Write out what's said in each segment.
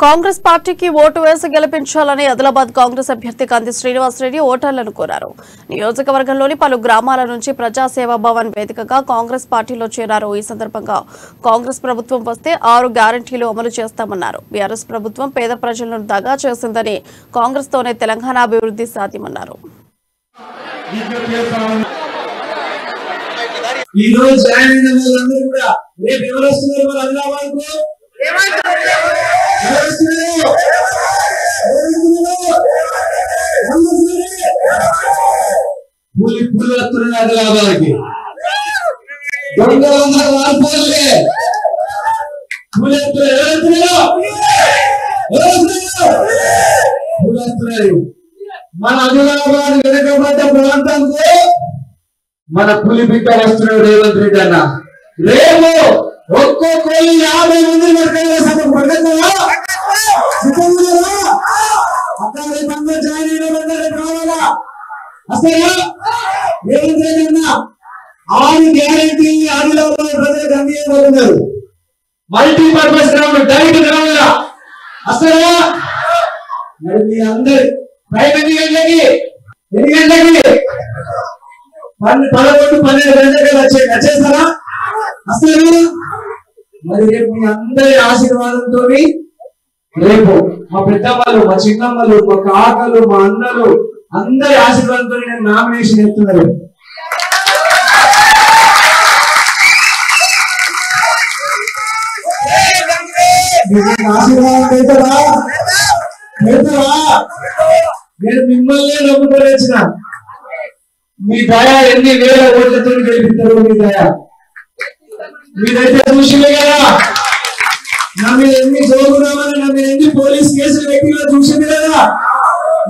కాంగ్రెస్ పార్టీకి ఓటు వేసి గెలిపించాలని ఆదిలాబాద్ కాంగ్రెస్ అభ్యర్థి కంది శ్రీనివాసరెడ్డి ఓటర్లను కోరారు. నియోజకవర్గంలోని పలు గ్రామాల నుంచి ప్రజా సేవా భవన్ వేదికగా కాంగ్రెస్ పార్టీలో చేరారు. ఈ సందర్భంగా కాంగ్రెస్ ప్రభుత్వం వస్తే 6 గ్యారెంటీలు అమలు చేస్తామన్నారు. బీఆర్ఎస్ ప్రభుత్వం పేద ప్రజలను దగా చేసిందని, కాంగ్రెస్ తోనే తెలంగాణ అభివృద్ధి సాధ్యమన్నారు. మన ఆదిలాబాద్ వెనుకబడ్డ ప్రాంతానికి మన పులి బిడ్డ వస్తున్నాడు రేవంత్ రెడ్డి అన్న. రేపు ఒక్కొక్కరు 50 మంది అసలు రేవంత్ రెడ్డి అన్న 6 గ్యారెంటీ ఆదిలాబాద్ ప్రజలకు అందించబోతున్నారు. మల్టీపర్పస్ గ్రౌండ్, డైరెక్ట్ గ్రౌండ్ అసలు మరి మీ అందరు టైం ఎన్ని గంటలకి 11-12 గంటలకి వచ్చేస్తారా? అసలు మరి రేపు మీ అందరి ఆశీర్వాదంతో రేపు మా పెద్దమ్మలు, మా చిన్నమ్మలు, మా కాకలు, మా అన్నలు అందరి ఆశీర్వాదంతో నేను నామినేషన్ ఎత్తున్నారు. ఆశీర్వాదం అవుతారా? నేను మిమ్మల్ని నమ్ముకోలేచిన మీ దయ ఎన్ని వేల ఓట్లతో గెలిపిస్తారు. మీ దయ మీరైతే చూసిలే కదా. నా మీద ఎన్ని జోగురామని, నా మీద ఎన్ని పోలీస్ కేసులు పెట్టినా చూసింది కదా.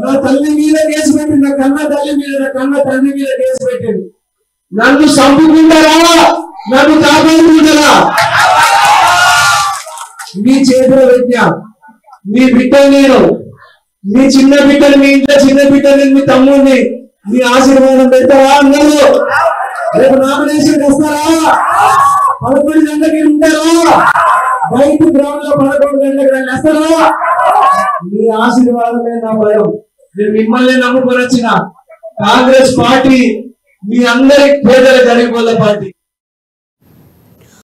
నా తల్లి మీద కేసు పెట్టింది, నా కన్న తల్లి మీద, నా కన్న తండ్రి మీద కేసు పెట్టింది. నన్ను చంపుకుంటారా, నన్ను కాపాడుకుంటారా? మీ చేతిలో పెట్టా. మీ బిడ్డ నేను, మీ చిన్న బిడ్డలు, మీ ఇంట్లో చిన్న బిడ్డలు, మీ తమ్ముడిని, మీ ఆశీర్వాదం పెడతారా? అందరూ రేపు నామినేషన్ వస్తారా? 11 గంటలకి ఉంటారా? బయట గ్రౌండ్ లో 11 గంటలకి వస్తారా? మీ ఆశీర్వాదమే నా భయం. నేను మిమ్మల్ని నమ్ముకొని వచ్చిన కాంగ్రెస్ పార్టీ మీ అందరి పేదల గరీబ్ పార్టీ.